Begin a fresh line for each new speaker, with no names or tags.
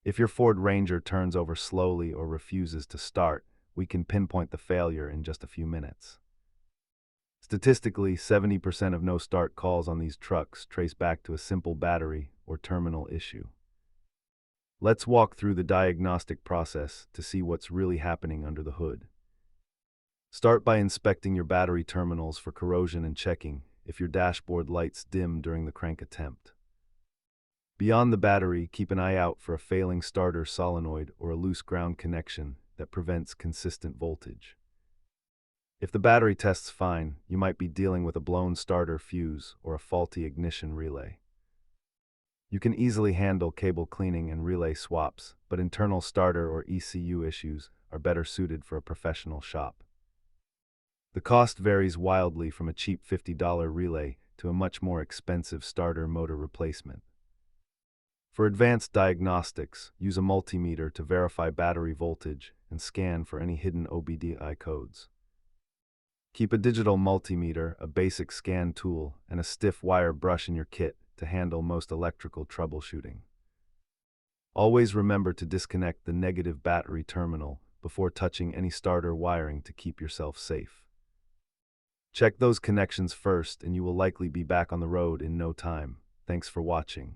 If your Ford Ranger turns over slowly or refuses to start, we can pinpoint the failure in just a few minutes. Statistically, 70% of no-start calls on these trucks trace back to a simple battery or terminal issue. Let's walk through the diagnostic process to see what's really happening under the hood. Start by inspecting your battery terminals for corrosion and checking if your dashboard lights dim during the crank attempt. Beyond the battery, keep an eye out for a failing starter solenoid or a loose ground connection that prevents consistent voltage. If the battery tests fine, you might be dealing with a blown starter fuse or a faulty ignition relay. You can easily handle cable cleaning and relay swaps, but internal starter or ECU issues are better suited for a professional shop. The cost varies wildly from a cheap $50 relay to a much more expensive starter motor replacement. For advanced diagnostics, use a multimeter to verify battery voltage and scan for any hidden OBD-I codes. Keep a digital multimeter, a basic scan tool, and a stiff wire brush in your kit to handle most electrical troubleshooting. Always remember to disconnect the negative battery terminal before touching any starter wiring to keep yourself safe. Check those connections first and you will likely be back on the road in no time. Thanks for watching.